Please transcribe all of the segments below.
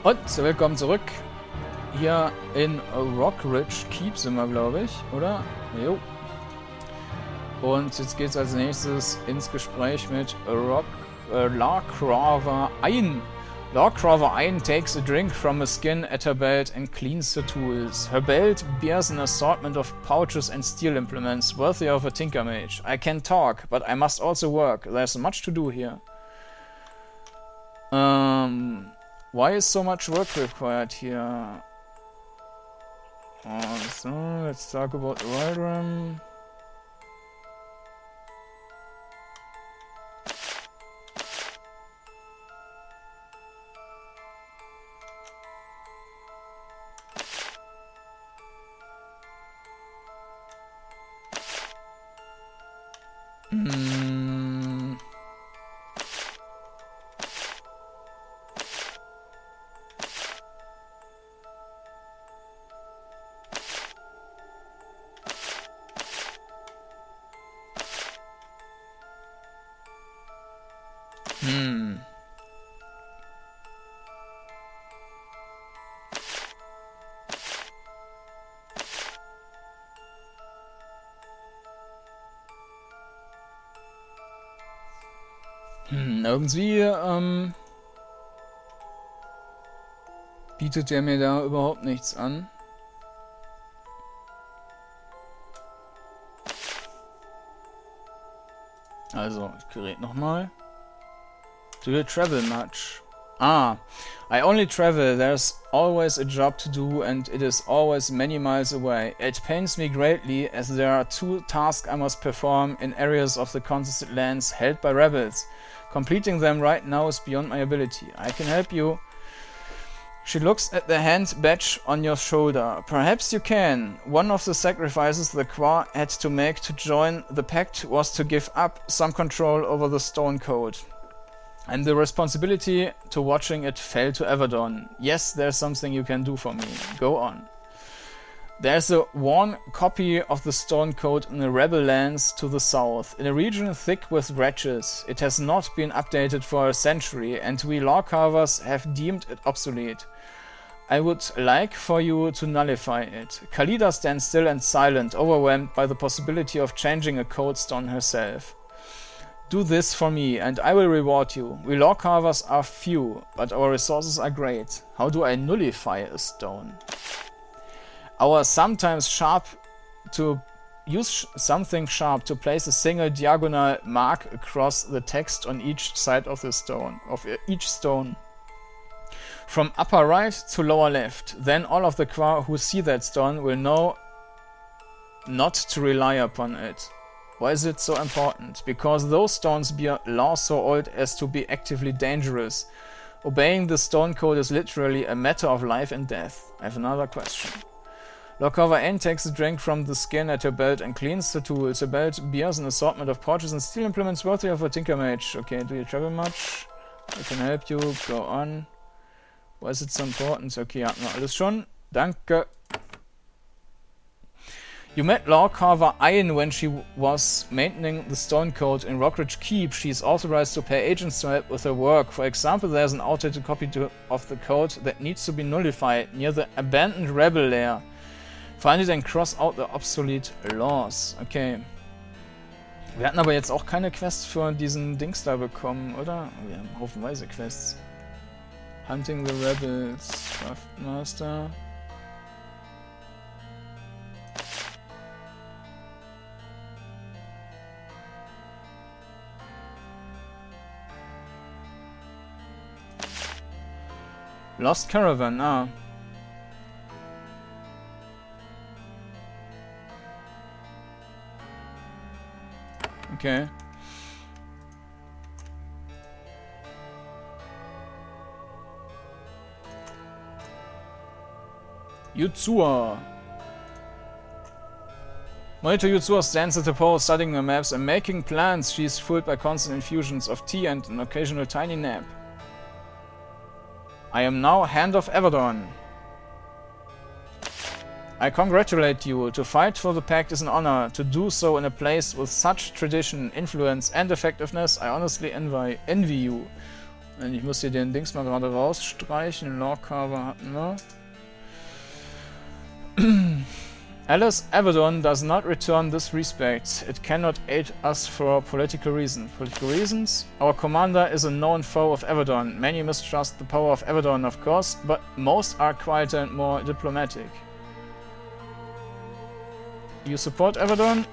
Und willkommen zurück. Hier in Rockridge Keep sind wir, glaube ich, oder? Jo. Und jetzt geht's als nächstes ins Gespräch mit Larcrover Ein. Larcrover Ein takes a drink from a skin at her belt and cleans the tools. Her belt bears an assortment of pouches and steel implements worthy of a tinker mage. I can talk, but I must also work. There's much to do here. Why is so much work required here? So, let's talk about the Wildrum. Irgendwie bietet der mir da überhaupt nichts an. Also, ich gerät nochmal. Do you travel much? I only travel. There's always a job to do and it is always many miles away. It pains me greatly as there are 2 tasks I must perform in areas of the contested lands held by rebels. Completing them right now is beyond my ability. I can help you. She looks at the hand badge on your shoulder. Perhaps you can. One of the sacrifices the Qua had to make to join the pact was to give up some control over the stone code. And the responsibility to watching it fell to Avadon. Yes, there's something you can do for me. Go on. There's a worn copy of the stone code in the rebel lands to the south, in a region thick with wretches. It has not been updated for a century, and we law carvers have deemed it obsolete. I would like for you to nullify it. Khalida stands still and silent, overwhelmed by the possibility of changing a code stone herself. Do this for me, and I will reward you. We law carvers are few, but our resources are great. How do I nullify a stone? Our sometimes sharp to use something sharp to place a single diagonal mark across the text on each side of the stone, each stone. From upper right to lower left. Then all of the Qua who see that stone will know not to rely upon it. Why is it so important? Because those stones bear laws so old as to be actively dangerous. Obeying the stone code is literally a matter of life and death. I have another question. Larcrover Ein takes a drink from the skin at her belt and cleans the tools. Her belt bears an assortment of pouches and steel implements worthy of a tinker mage. Okay, do you travel much? I can help you. Go on. Why is it so important? Okay, hatten wir alles schon. Danke. You met Larcrover Ein when she was maintaining the stone code in Rockridge Keep. She is authorized to pay agents to help with her work. For example, there's an outdated copy of the code that needs to be nullified near the abandoned rebel lair. Find it and cross out the obsolete laws. Okay. Wir hatten aber jetzt auch keine Quests für diesen Dings da bekommen, oder? Wir haben haufenweise Quests. Hunting the Rebels. Craftmaster. Lost Caravan, Okay. Yutsua. Monitor Yutsua stands at the pole studying the maps and making plans. She is fooled by constant infusions of tea and an occasional tiny nap. I am now Hand of Avadon. I congratulate you. To fight for the Pact is an honor. To do so in a place with such tradition, influence and effectiveness, I honestly envy you. Und ich muss hier den Dings mal gerade rausstreichen. Lore-Cover hatten wir. Alice Avadon does not return this respect. It cannot aid us for political reasons. Political reasons? Our commander is a known foe of Avadon. Many mistrust the power of Avadon, of course, but most are quieter and more diplomatic. You support Avadon?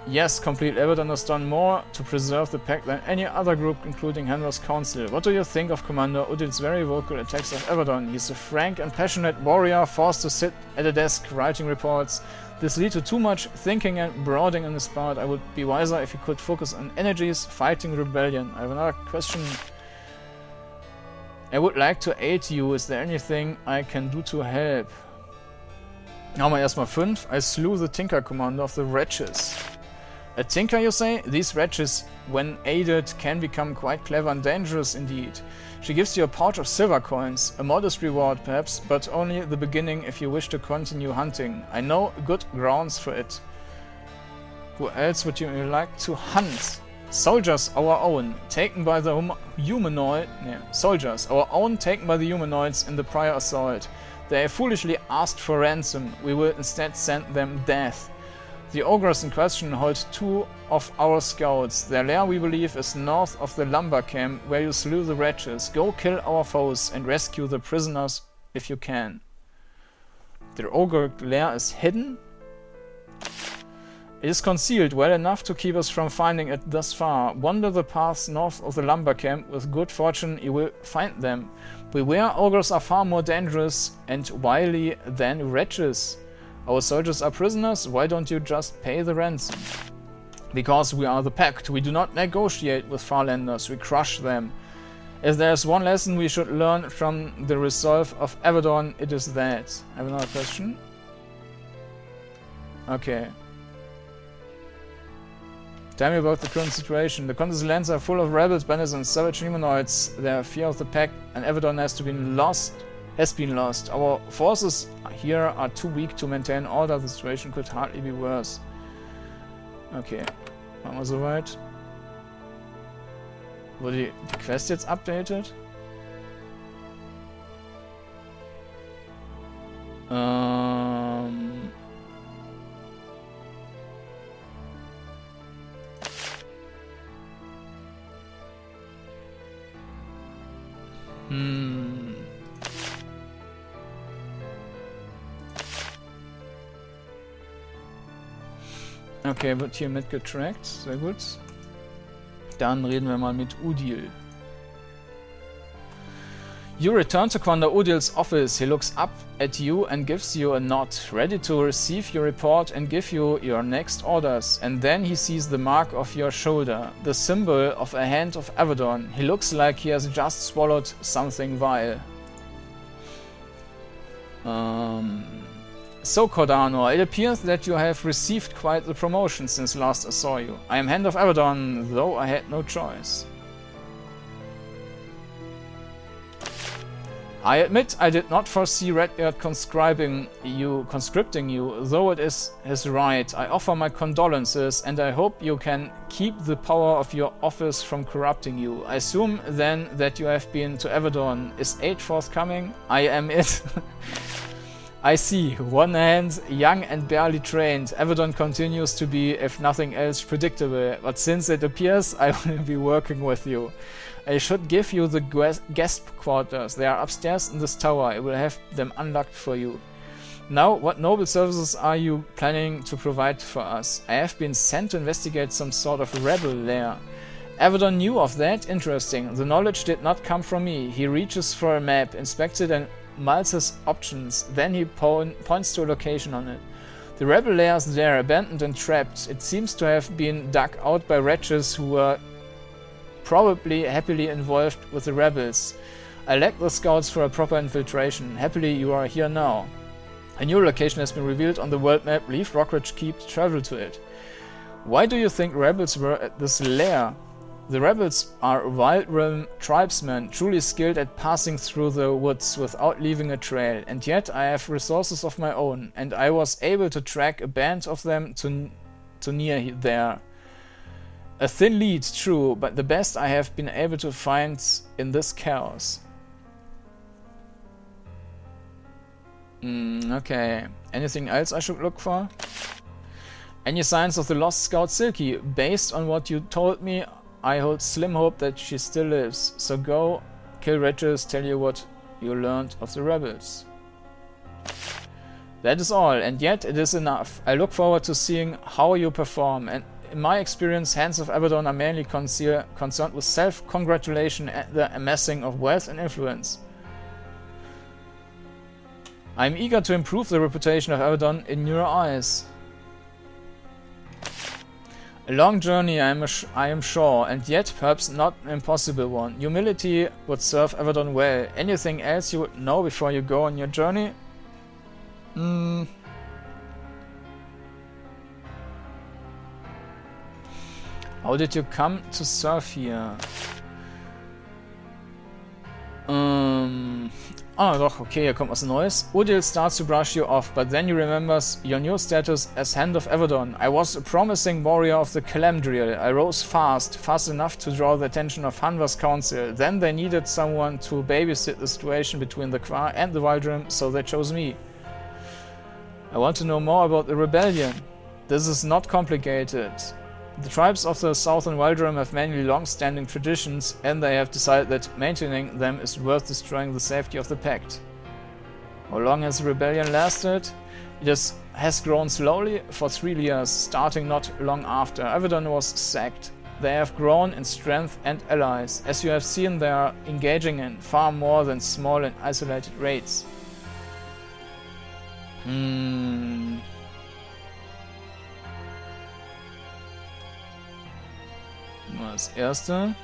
Yes, complete Avadon has done more to preserve the pact than any other group, including Henry's council. What do you think of Commander Udil's very vocal attacks of Avadon? He's a frank and passionate warrior, forced to sit at a desk writing reports. This leads to too much thinking and brooding on his part. I would be wiser if he could focus on energies fighting rebellion. I have another question. I would like to aid you. Is there anything I can do to help? Haben wir erstmal 5. I slew the Tinker commander of the wretches. A tinker, you say? These wretches, when aided, can become quite clever and dangerous indeed. She gives you a pouch of silver coins, a modest reward perhaps, but only the beginning if you wish to continue hunting. I know good grounds for it. Who else would you like to hunt? Soldiers, our own, taken by the soldiers, our own, taken by the humanoids in the prior assault. They have foolishly asked for ransom. We will instead send them death. The ogres in question hold 2 of our scouts. Their lair, we believe, is north of the lumber camp where you slew the wretches. Go kill our foes and rescue the prisoners if you can. The ogre lair is hidden? It is concealed well enough to keep us from finding it thus far. Wander the paths north of the lumber camp. With good fortune you will find them. Beware, ogres are far more dangerous and wily than wretches. Our soldiers are prisoners, why don't you just pay the ransom? Because we are the pact. We do not negotiate with Farlanders, we crush them. If there's one lesson we should learn from the resolve of Avadon, it is that. I have another question. Okay. Tell me about the current situation. The continent's lands are full of rebels, bandits and savage humanoids. Their fear of the pact and Avadon has been lost. Our forces here are too weak to maintain order. The situation could hardly be worse. Okay, machen wir soweit. Wurde die Quest jetzt updated? Okay, wird hier mitgetrackt. Sehr gut. Dann reden wir mal mit Udil. You return to Commander Udil's office. He looks up at you and gives you a nod, ready to receive your report and give you your next orders. And then he sees the mark of your shoulder, the symbol of a hand of Avadon. He looks like he has just swallowed something vile. So, Kordanor, it appears that you have received quite the promotion since last I saw you. I am Hand of Avadon, though I had no choice. I admit I did not foresee Redbeard conscripting you, though it is his right. I offer my condolences, and I hope you can keep the power of your office from corrupting you. I assume, then, that you have been to Avadon. Is aid forthcoming? I am it. I see. One hand, young and barely trained. Avadon continues to be, if nothing else, predictable. But since it appears I will be working with you, I should give you the guest quarters. They are upstairs in this tower. I will have them unlocked for you. Now, what noble services are you planning to provide for us? I have been sent to investigate some sort of rebel lair. Avadon knew of that? Interesting. The knowledge did not come from me. He reaches for a map, inspects it and mulls his options. Then he points to a location on it. The rebel lair is there, abandoned and trapped. It seems to have been dug out by wretches who were probably happily involved with the rebels. I lack the scouts for a proper infiltration. Happily you are here now. A new location has been revealed on the world map. Leave Rockridge Keep, travel to it. Why do you think rebels were at this lair? The rebels are wild realm tribesmen, truly skilled at passing through the woods without leaving a trail, and yet I have resources of my own, and I was able to track a band of them to near there. A thin lead, true, but the best I have been able to find in this chaos. Okay. Anything else I should look for? Any signs of the lost scout Silky? Based on what you told me, I hold slim hope that she still lives. So go, kill wretches, tell you what you learned of the rebels. That is all, and yet it is enough. I look forward to seeing how you perform, and in my experience, Hands of Avadon are mainly concerned with self-congratulation and the amassing of wealth and influence. I am eager to improve the reputation of Avadon in your eyes. A long journey, I am sure, and yet perhaps not an impossible one. Humility would serve Avadon well. Anything else you would know before you go on your journey? How did you come to serve here? Ah, doch, okay, hier kommt was Neues. Udil starts to brush you off, but then he remembers your new status as Hand of Avadon. I was a promising warrior of the Calamdriel. I rose fast enough to draw the attention of Hanva's council. Then they needed someone to babysit the situation between the Qua and the Wildrim, so they chose me. I want to know more about the rebellion. This is not complicated. The tribes of the southern Wildrim have many long-standing traditions, and they have decided that maintaining them is worth destroying the safety of the Pact. How long has the rebellion lasted? It has grown slowly for 3 years, starting not long after Avadon was sacked. They have grown in strength and allies. As you have seen, they are engaging in far more than small and isolated raids. Das erste.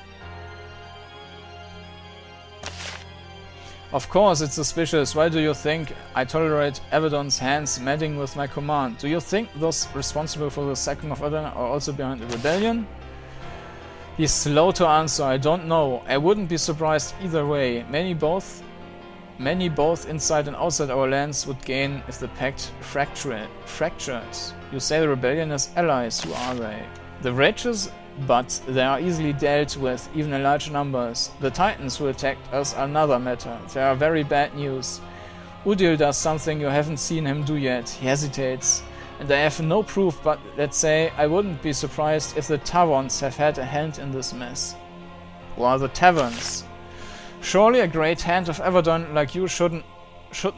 Of course, it's suspicious. Why do you think I tolerate Avadon's hands meddling with my command? Do you think those responsible for the sacking of Avadon are also behind the rebellion? He's slow to answer. I don't know. I wouldn't be surprised either way. Many both inside and outside our lands would gain if the pact fractured. You say the rebellion has allies. Who are they? The wretches, but they are easily dealt with, even in large numbers. The Titans who attacked us are another matter. They are very bad news. Udil does something you haven't seen him do yet. He hesitates. And I have no proof, but let's say I wouldn't be surprised if the Taverns have had a hand in this mess. Who are the Taverns? Surely a great Hand of Avadon like you should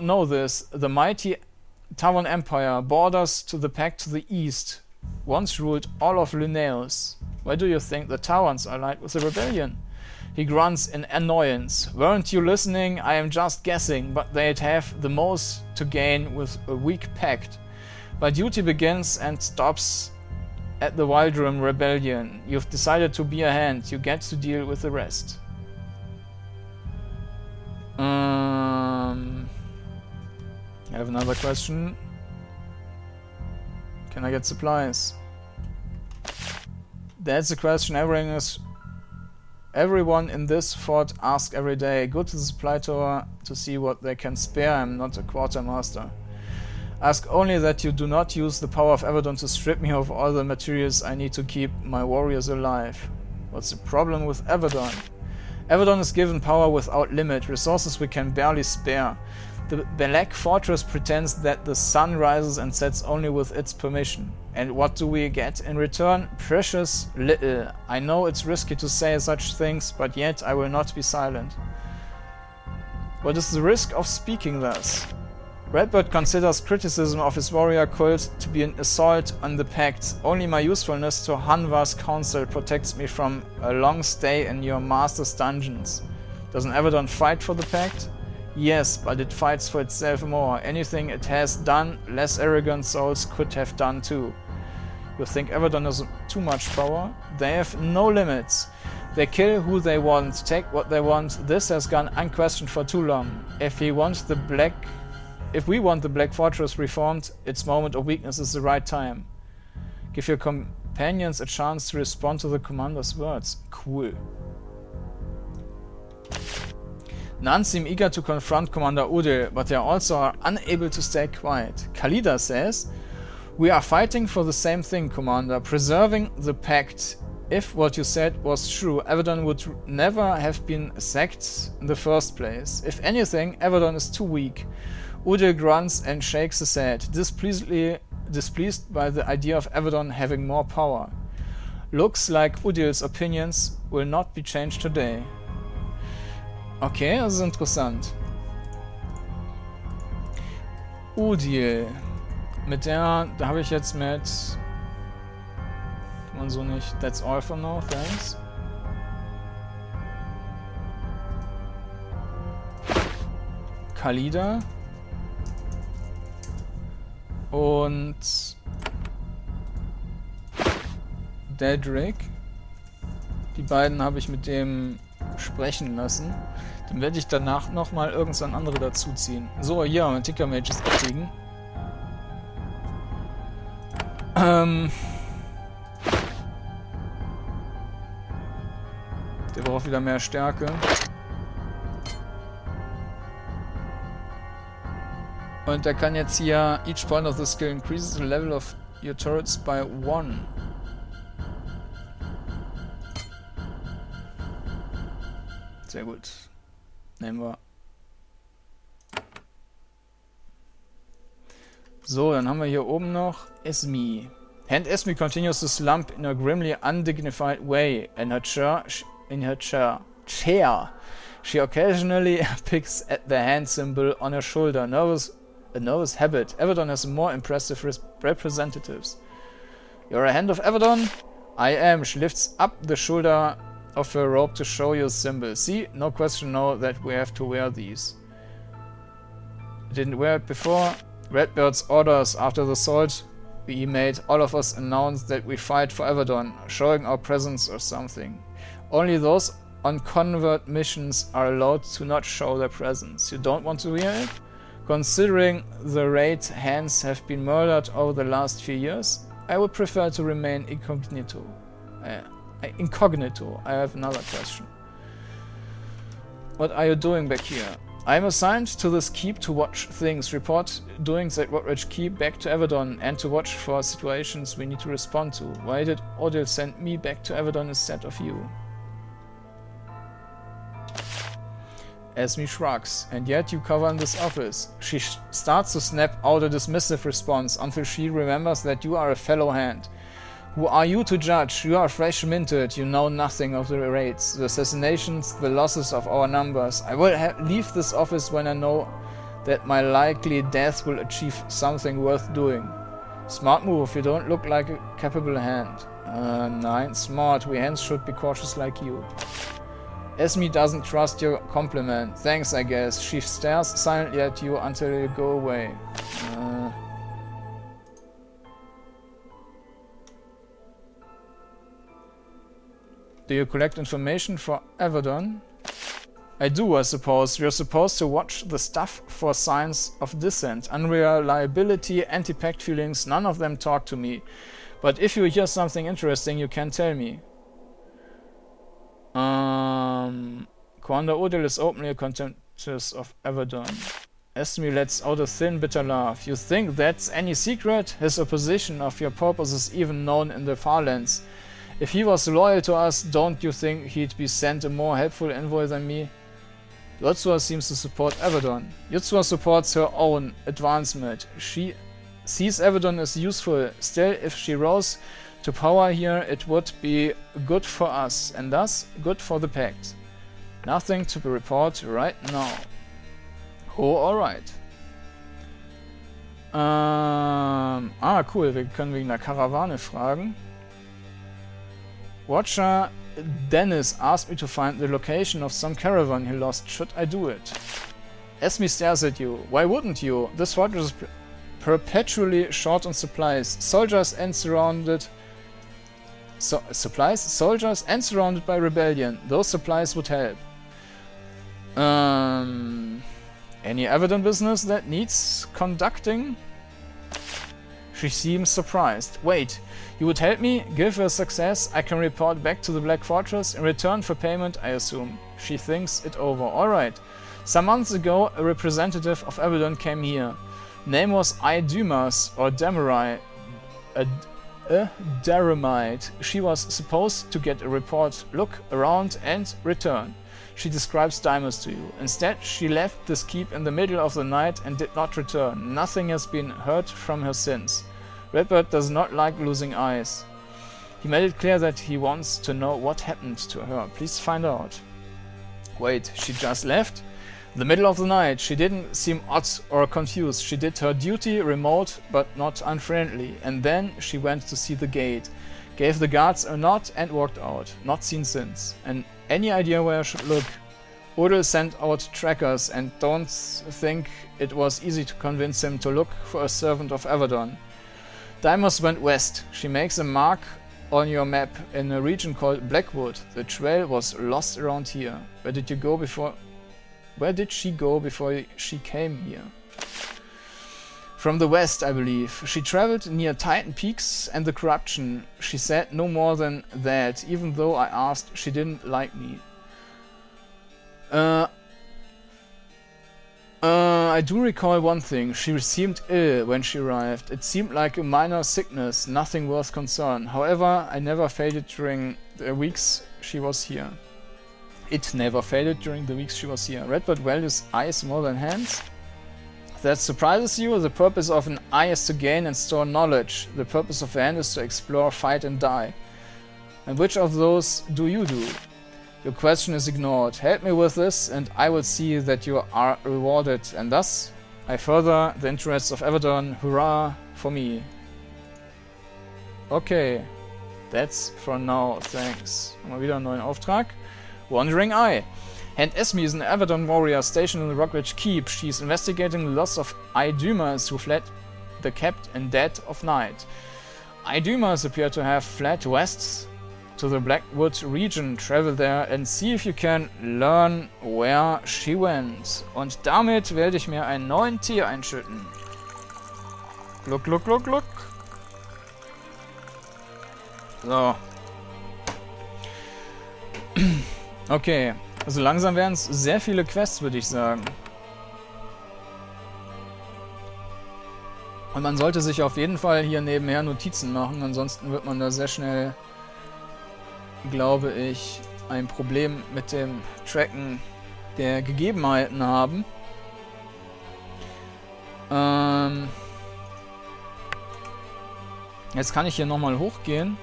know this. The mighty Tavern Empire borders to the Pact to the east. Once ruled all of Luneos. Why do you think the Taverns are allied with the rebellion? He grunts in annoyance. Weren't you listening? I am just guessing, but they'd have the most to gain with a weak pact. My duty begins and stops at the Wildrim rebellion. You've decided to be a hand. You get to deal with the rest. I have another question. Can I get supplies? That's a question everyone in this fort asks every day. Go to the supply tower to see what they can spare. I'm not a quartermaster. Ask only that you do not use the power of Avadon to strip me of all the materials I need to keep my warriors alive. What's the problem with Avadon? Avadon is given power without limit, resources we can barely spare. The Black Fortress pretends that the sun rises and sets only with its permission. And what do we get in return? Precious little. I know it's risky to say such things, but yet I will not be silent. What is the risk of speaking thus? Redbird considers criticism of his warrior cult to be an assault on the Pact. Only my usefulness to Hanva's council protects me from a long stay in your master's dungeons. Doesn't Avadon fight for the Pact? Yes, but it fights for itself more. Anything it has done, less arrogant souls could have done too. You think Avadon has too much power? They have no limits. They kill who they want, take what they want. This has gone unquestioned for too long. If we want the Black Fortress reformed, its moment of weakness is the right time. Give your companions a chance to respond to the commander's words. Cool. None seem eager to confront Commander Udil, but they also are unable to stay quiet. Khalida says, "We are fighting for the same thing, Commander, preserving the Pact. If what you said was true, Avadon would never have been sacked in the first place. If anything, Avadon is too weak. Udil grunts and shakes his head, displeased by the idea of Avadon having more power. Looks like Udils opinions will not be changed today. Okay, das ist interessant. Udil. Mit der, da habe ich jetzt mit... Kann man so nicht. That's all for now, thanks. Khalida. Und... Dedrick. Die beiden habe ich mit dem sprechen lassen. Dann werde ich danach nochmal irgendein andere dazuziehen. So, hier haben wir Ticker Mages kriegen. Der braucht wieder mehr Stärke. Und der kann jetzt hier... Each point of the skill increases the level of your turrets by 1. Sehr gut. Nehmen wir. So, dann haben wir hier oben noch Esme. And Esme continues to slump in a grimly undignified way in her chair. She occasionally picks at the hand symbol on her shoulder. A nervous habit. Avadon has more impressive representatives. You're a hand of Avadon? I am. She lifts up the shoulder of her robe to show you a symbol. See? No question now that we have to wear these. Didn't wear it before. Redbird's orders after the assault we made, all of us announced that we fight for Avadon, showing our presence or something. Only those on convert missions are allowed to not show their presence. You don't want to wear it? Considering the raid hands have been murdered over the last few years, I would prefer to remain incognito. I have another question. What are you doing back here? I am assigned to this keep to watch things, report doings at Woodridge Keep back to Avadon, and to watch for situations we need to respond to. Why did Odil send me back to Avadon instead of you? Esme shrugs. And yet you cover in this office. She starts to snap out a dismissive response until she remembers that you are a fellow hand. Who are you to judge? You are fresh minted, you know nothing of the raids, the assassinations, the losses of our numbers. I will leave this office when I know that my likely death will achieve something worth doing. Smart move, you don't look like a capable hand. Nein, smart, we hands should be cautious like you. Esme doesn't trust your compliment. Thanks, I guess. She stares silently at you until you go away. Do you collect information for Avadon? I do, I suppose. You're supposed to watch the stuff for signs of dissent, unreliability, anti-pact feelings. None of them talk to me. But if you hear something interesting, you can tell me. Commander Odil is openly contemptuous of Avadon. Esme lets out a thin, bitter laugh. You think that's any secret? His opposition of your purpose is even known in the Farlands. If he was loyal to us, don't you think he'd be sent a more helpful envoy than me? Yotsua seems to support Avadon. Yotsua supports her own advancement. She sees Avadon as useful. Still, if she rose to power here, it would be good for us, and thus good for the Pact. Nothing to report right now. Oh, alright. Cool, wir können wegen der Karawane fragen. Watcher Dennis asked me to find the location of some caravan he lost. Should I do it? Esme stares at you. Why wouldn't you? This fortress is perpetually short on supplies. Soldiers and surrounded by rebellion. Those supplies would help. Any Avadon business that needs conducting? She seems surprised. Wait, you would help me? Give her success, I can report back to the Black Fortress. In return for payment, I assume. She thinks it over. Alright. Some months ago, a representative of Avadon came here. Name was Dumas, or Demurai. a Daramite. She was supposed to get a report, look around and return. She describes Deimos to you. Instead, she left this keep in the middle of the night and did not return. Nothing has been heard from her since. Redbird does not like losing eyes. He made it clear that he wants to know what happened to her. Please find out. Wait, she just left? The middle of the night. She didn't seem odd or confused. She did her duty, remote but not unfriendly. And then she went to see the gate. Gave the guards a nod and walked out. Not seen since. And any idea where I should look? Odil sent out trackers and don't think it was easy to convince him to look for a servant of Avadon. Deimos went west. She makes a mark on your map in a region called Blackwood. The trail was lost around here. Where did she go before she came here? From the west, I believe. She traveled near Titan Peaks and the corruption. She said no more than that, even though I asked, she didn't like me. I do recall one thing. She seemed ill when she arrived. It seemed like a minor sickness, nothing worth concern. However, I never faded during the weeks she was here. It never faded during the weeks she was here. Redbird values eyes more than hands? That surprises you? The purpose of an eye is to gain and store knowledge. The purpose of a hand is to explore, fight and die. And which of those do you do? Your question is ignored. Help me with this and I will see that you are rewarded. And thus, I further the interests of Avadon. Hurrah for me. Okay. That's for now. Thanks. Mal wieder einen neuen Auftrag. Wandering Eye. Hand Esme is an Avadon warrior stationed in the Rockridge Keep. She is investigating the loss of Idumas who fled the kept in dead of night. Idumas appear to have fled west to the Blackwood region. Travel there and see if you can learn where she went. Und damit werde ich mir einen neuen Tee einschütten. Gluck, gluck, gluck, gluck. So. Okay. Also langsam werden es sehr viele Quests, würde ich sagen. Und man sollte sich auf jeden Fall hier nebenher Notizen machen, ansonsten wird man da sehr schnell, glaube ich, ein Problem mit dem Tracken der Gegebenheiten haben. Jetzt kann ich hier nochmal hochgehen.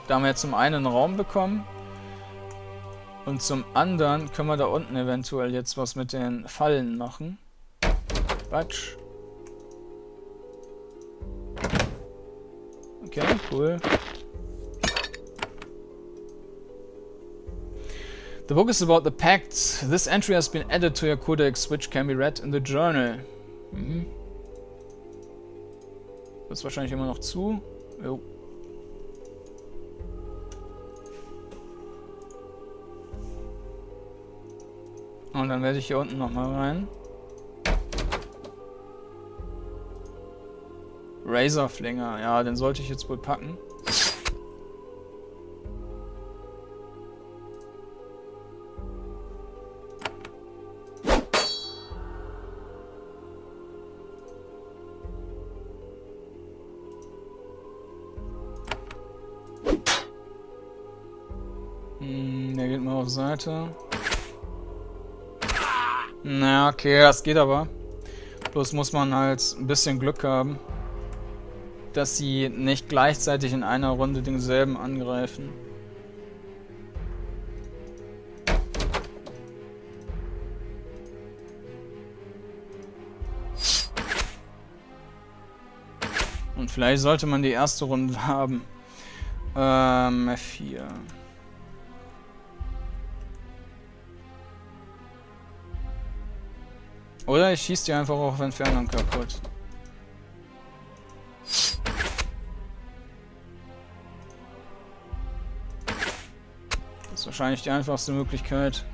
Da haben wir jetzt zum einen einen Raum bekommen. Und zum anderen können wir da unten eventuell jetzt was mit den Fallen machen. Quatsch. Okay, cool. The book is about the pact. This entry has been added to your codex, which can be read in the journal. Mhm. Das ist wahrscheinlich immer noch zu. Jo. Und dann werde ich hier unten nochmal rein. Razorflinger, ja, den sollte ich jetzt wohl packen. Der geht mal auf Seite. Na, okay, das geht aber. Bloß muss man halt ein bisschen Glück haben, dass sie nicht gleichzeitig in einer Runde denselben angreifen. Und vielleicht sollte man die erste Runde haben. F4. Oder ich schieße die einfach auf Entfernung kaputt. Das ist wahrscheinlich die einfachste Möglichkeit.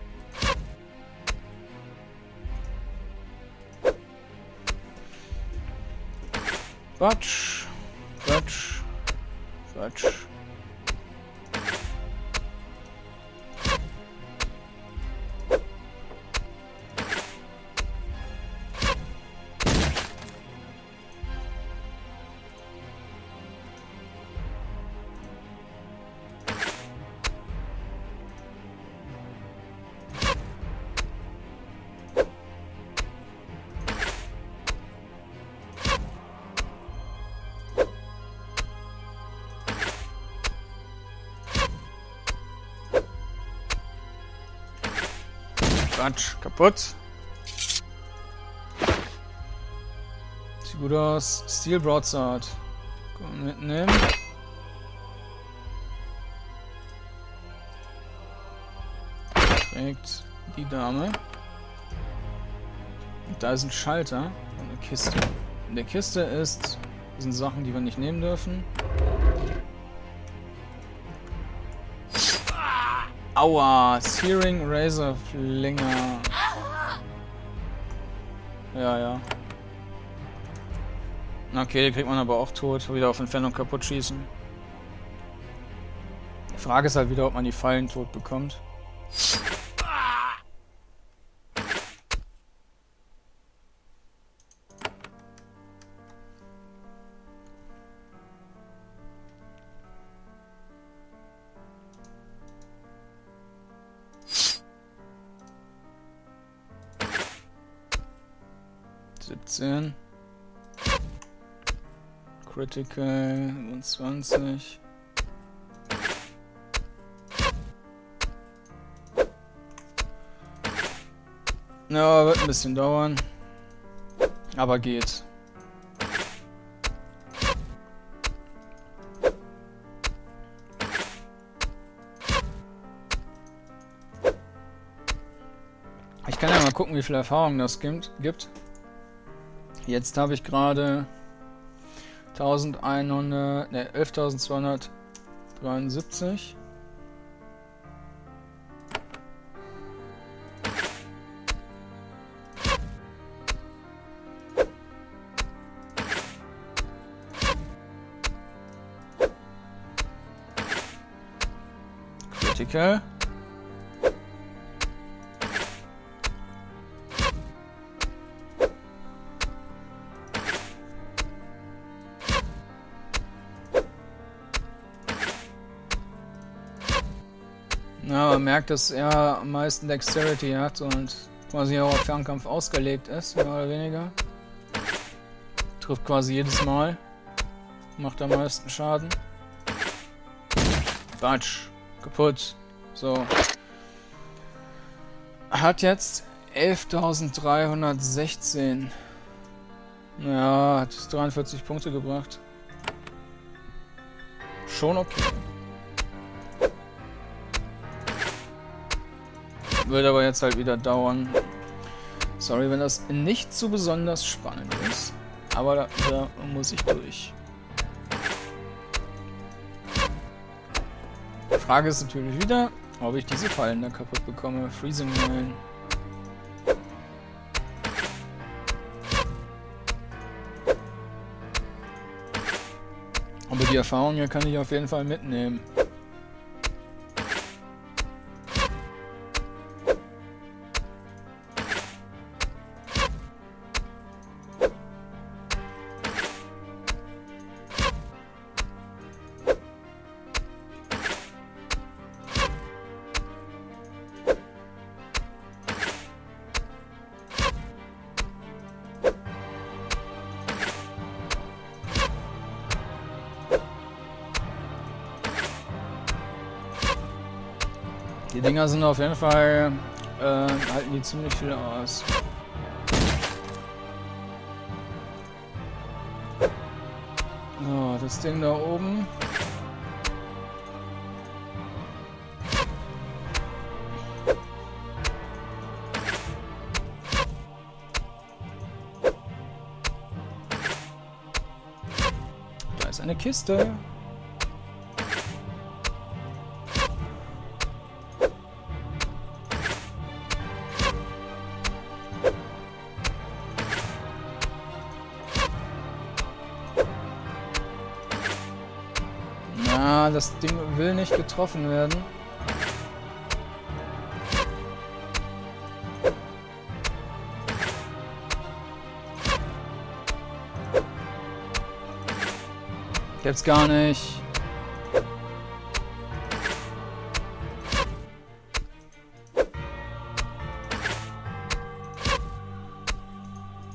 Quatsch. Quatsch. Quatsch. Quatsch, kaputt. Sieht gut aus. Steel Broadsword. Können wir mitnehmen. Trägt die Dame. Und da ist ein Schalter und eine Kiste. In der Kiste sind Sachen, die wir nicht nehmen dürfen. Aua! Searing Razor Flinger. Ja, ja. Okay, die kriegt man aber auch tot. Wieder auf Entfernung kaputt schießen. Die Frage ist halt wieder, ob man die Fallen tot bekommt. 17. Critical 27. Ja, wird ein bisschen dauern. Aber geht. Ich kann ja mal gucken, wie viel Erfahrung das gibt. Jetzt habe ich gerade 11.273. Critical. Ja, man merkt, dass er am meisten Dexterity hat und quasi auch auf Fernkampf ausgelegt ist, mehr oder weniger. Trifft quasi jedes Mal. Macht am meisten Schaden. Batsch. Kaputt. So. Hat jetzt 11.316. Ja, hat 43 Punkte gebracht. Schon okay. Wird aber jetzt halt wieder dauern. Sorry, wenn das nicht so besonders spannend ist. Aber da muss ich durch. Die Frage ist natürlich wieder, ob ich diese Fallen da kaputt bekomme. Freezing Mine. Aber die Erfahrung hier kann ich auf jeden Fall mitnehmen. Die Dinger sind auf jeden Fall, halten die ziemlich viel aus. So, das Ding da oben. Da ist eine Kiste. Das Ding will nicht getroffen werden. Jetzt gar nicht.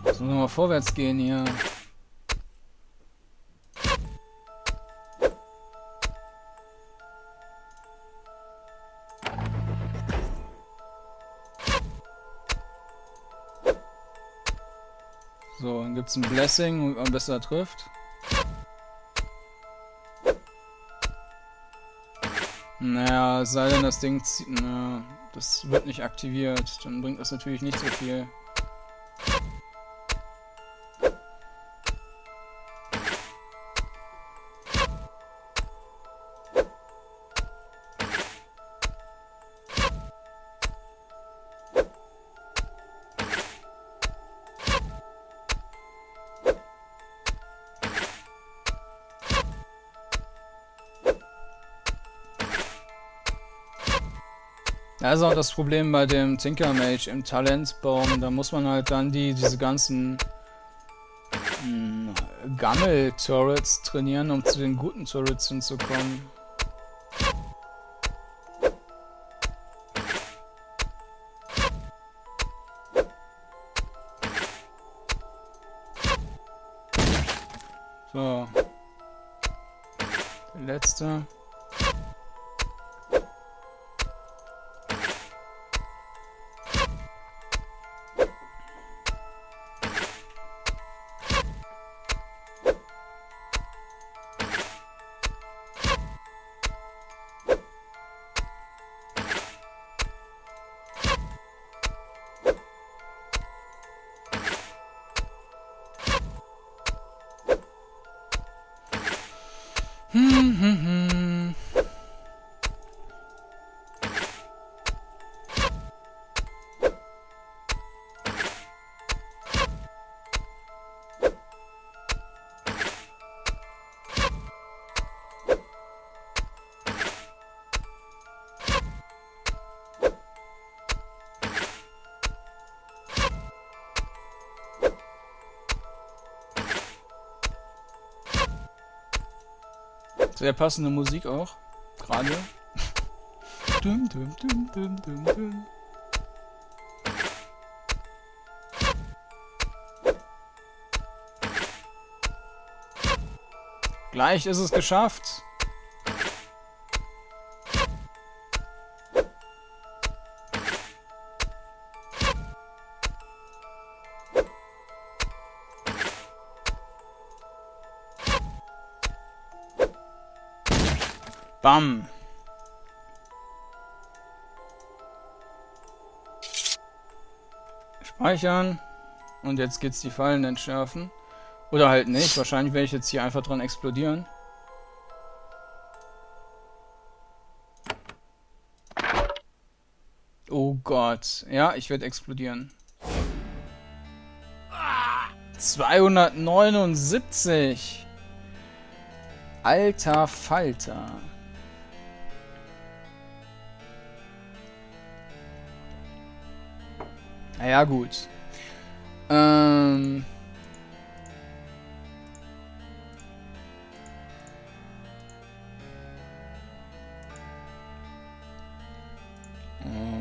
Jetzt müssen wir mal vorwärts gehen hier. So, dann gibt es ein Blessing, womit man besser trifft. Naja, es sei denn, das Ding zieht. Na, das wird nicht aktiviert. Dann bringt das natürlich nicht so viel. Das ist auch das Problem bei dem Tinker Mage im Talentbaum. Da muss man halt dann diese ganzen Gammel-Turrets trainieren, um zu den guten Turrets hinzukommen. So. Der letzte. Sehr passende Musik auch. Gerade. Dum, dum, dum, dum, dum, dum. Gleich ist es geschafft. Bam. Speichern. Und jetzt geht's die Fallen entschärfen. Oder halt nicht. Wahrscheinlich werde ich jetzt hier einfach dran explodieren. Oh Gott. Ja, ich werde explodieren. 279. Alter Falter. Naja, gut.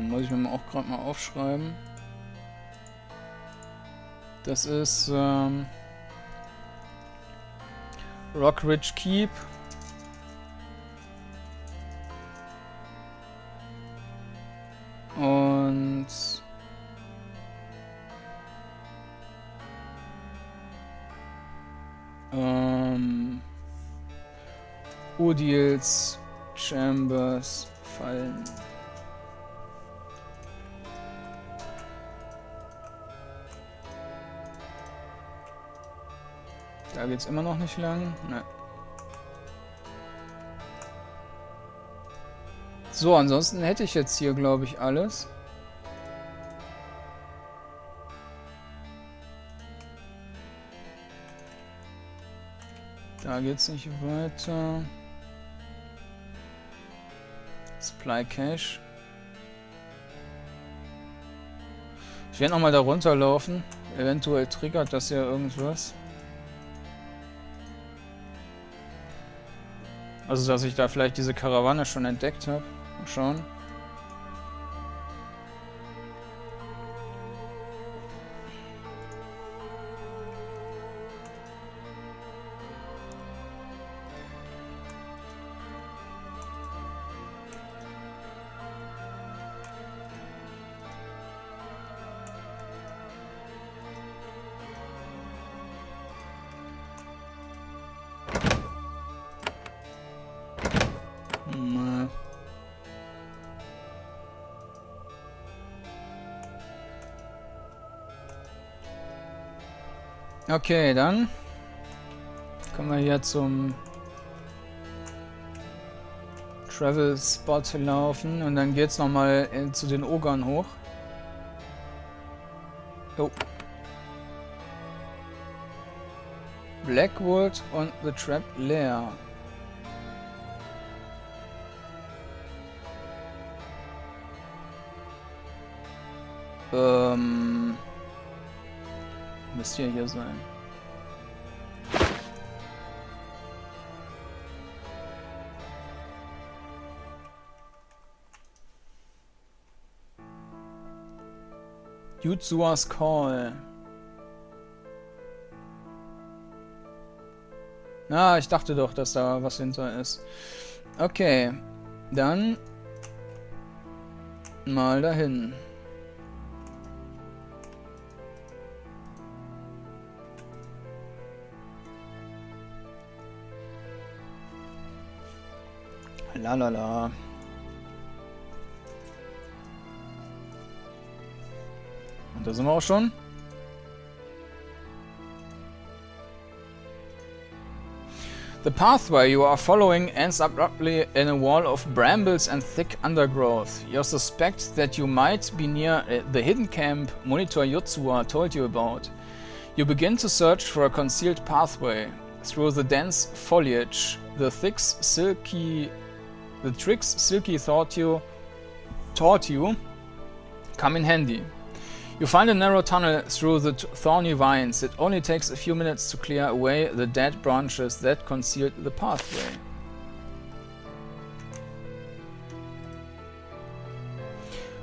Muss ich mir auch gerade mal aufschreiben. Das ist Rockridge Keep. Und Odils Chambers Fallen. Da geht's immer noch nicht lang. Ne. So, ansonsten hätte ich jetzt hier, glaube ich, alles. Da geht's nicht weiter. Supply Cache. Ich werde nochmal da runterlaufen. Eventuell triggert das ja irgendwas. Also, dass ich da vielleicht diese Karawane schon entdeckt habe. Mal schauen. Okay, dann kommen wir hier zum Travel Spot laufen und dann geht's nochmal zu den Ogern hoch. Jo. Blackwood und The Trap Lair. Müsste ja hier sein. Jutsuas Call. Na, ich dachte doch, dass da was hinter ist. Okay, dann mal dahin. Lalala. Und da sind wir auch schon. The pathway you are following ends abruptly in a wall of brambles and thick undergrowth. You suspect that you might be near the hidden camp Monitor Yotsua told you about. You begin to search for a concealed pathway through the dense foliage. The tricks Silky taught you come in handy. You find a narrow tunnel through the thorny vines. It only takes a few minutes to clear away the dead branches that concealed the pathway.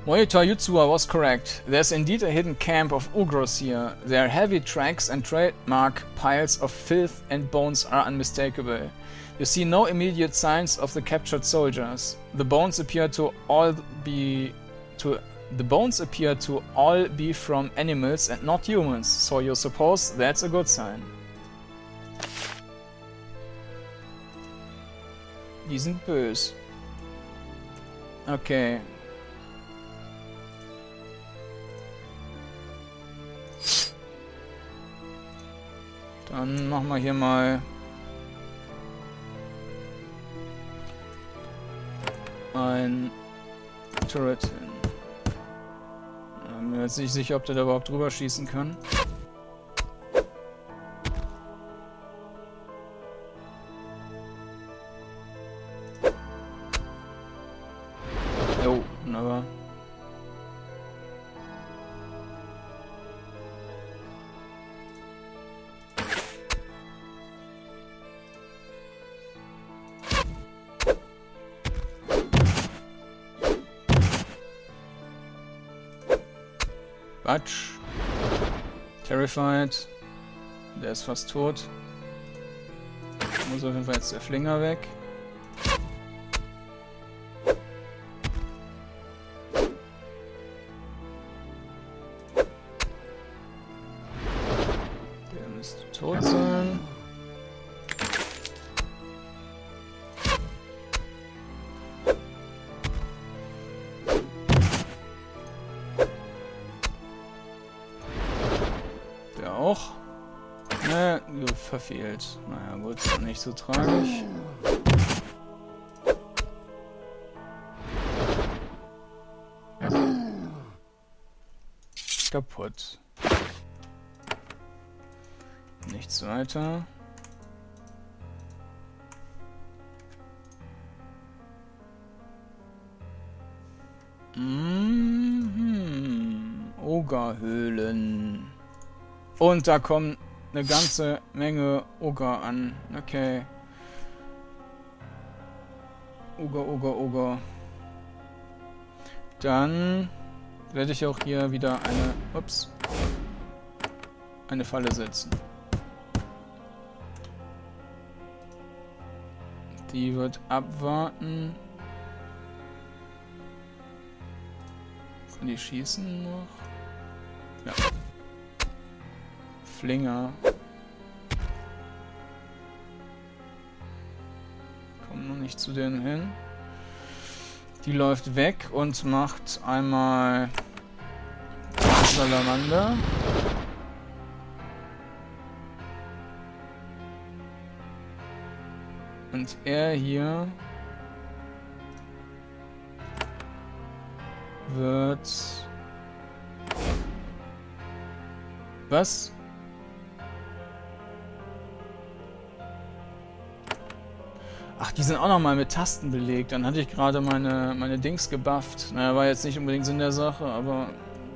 Monitor Yutsua was correct. There's indeed a hidden camp of Ogros here. Their heavy tracks and trademark piles of filth and bones are unmistakable. You see no immediate signs of the captured soldiers. The bones appear to all be from animals and not humans, so you suppose that's a good sign. Die sind böse. Okay. Dann machen wir hier mal ein Turret hin. Ich bin mir jetzt nicht sicher, ob der da überhaupt drüber schießen kann. Jo, wunderbar. Quatsch. Terrified. Der ist fast tot. Muss auf jeden Fall jetzt der Flinger weg. Der müsste tot sein. Auch. Ne, verfehlt. Naja gut, nicht so tragisch. Kaputt. Nichts weiter. Ogerhöhlen. Und da kommen eine ganze Menge Oger an. Okay. Oger. Dann werde ich auch hier wieder eine Falle setzen. Die wird abwarten. Kann die schießen noch? Ja. Flinger. Komm noch nicht zu denen hin. Die läuft weg und macht einmal Salamander. Und er hier wird... Was? Ach, die sind auch nochmal mit Tasten belegt. Dann hatte ich gerade meine Dings gebufft. Naja, war jetzt nicht unbedingt Sinn der Sache, aber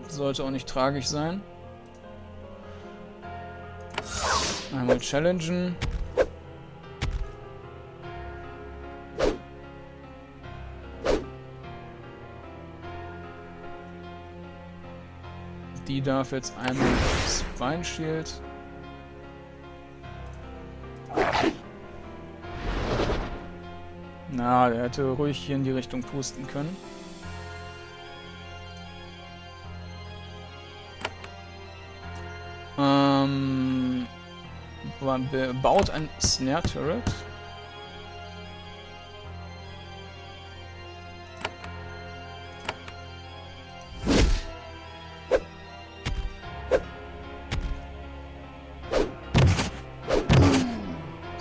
sollte auch nicht tragisch sein. Einmal challengen. Die darf jetzt einmal Spine Shield. Na, der hätte ruhig hier in die Richtung pusten können. Baut ein Snare Turret.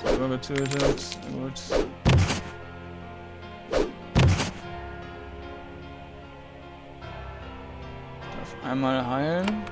Selber getötet. Gut. Darf einmal heilen.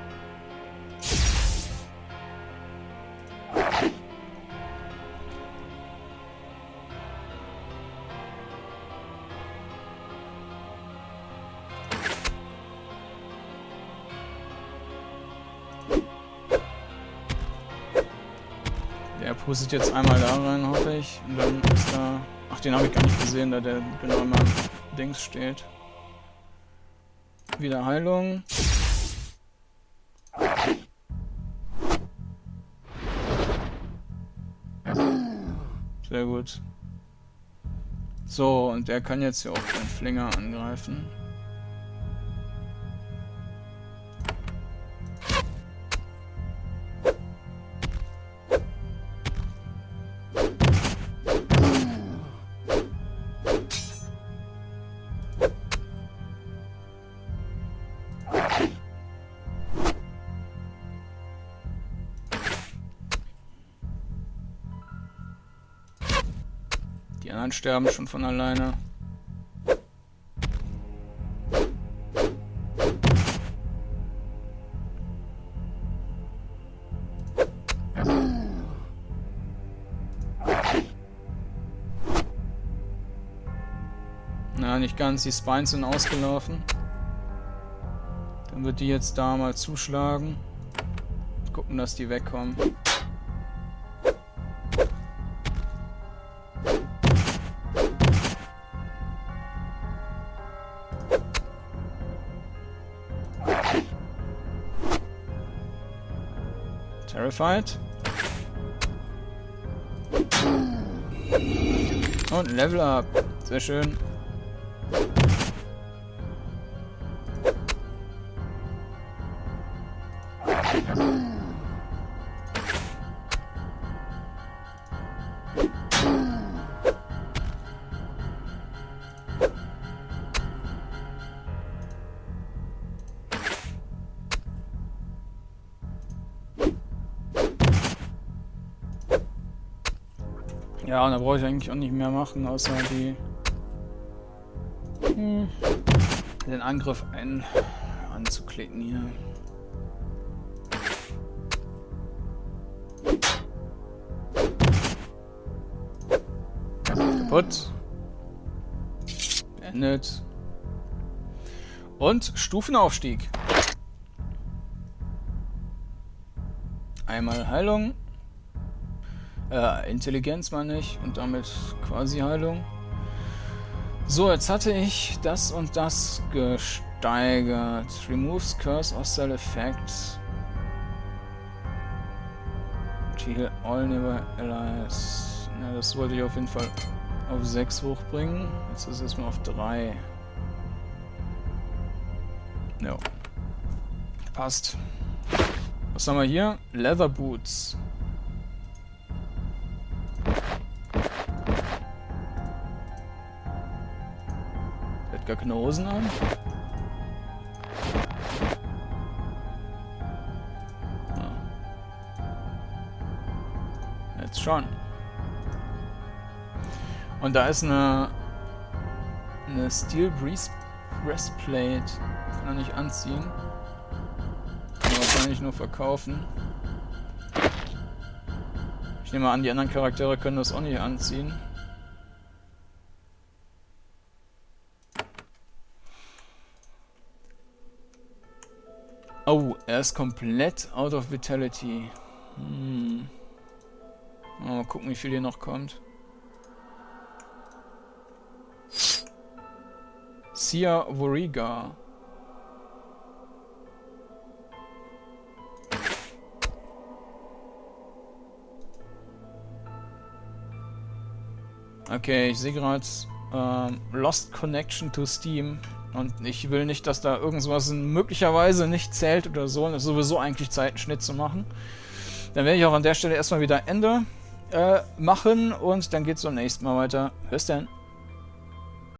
Der pustet jetzt einmal da rein, hoffe ich. Und dann ist da... Ach, den habe ich gar nicht gesehen, da der genau in meinem Dings steht. Wieder Heilung. Sehr gut. So, und der kann jetzt hier auch den Flinger angreifen. Die anderen sterben schon von alleine. Na, nicht ganz. Die Spines sind ausgelaufen. Dann wird die jetzt da mal zuschlagen. Gucken, dass die wegkommen. Terrified. Und Level Up. Sehr schön. Ja, und da brauche ich eigentlich auch nicht mehr machen, außer den Angriff anzuklicken hier. Kaputt. Beendet. Und Stufenaufstieg. Einmal Heilung. Intelligenz meine ich und damit quasi Heilung. So, jetzt hatte ich das und das gesteigert. Removes Curse Hostile Effects. Heal all nearby allies. Ja, das wollte ich auf jeden Fall auf 6 hochbringen. Jetzt ist es erstmal auf 3. Ja. Passt. Was haben wir hier? Leather Boots. Gar keine Hosen an. Ja. Jetzt schon. Und da ist eine Steel Breastplate. Kann er nicht anziehen. Kann er wahrscheinlich nur verkaufen. Ich nehme an, die anderen Charaktere können das auch nicht anziehen. Oh, er ist komplett out of vitality. Mal gucken, wie viel hier noch kommt. Sia Voriga. Okay, ich sehe gerade Lost Connection to Steam. Und ich will nicht, dass da irgendwas möglicherweise nicht zählt oder so. Und es ist sowieso eigentlich Zeit, einen Schnitt zu machen. Dann werde ich auch an der Stelle erstmal wieder Ende machen. Und dann geht es beim nächsten Mal weiter. Bis dann.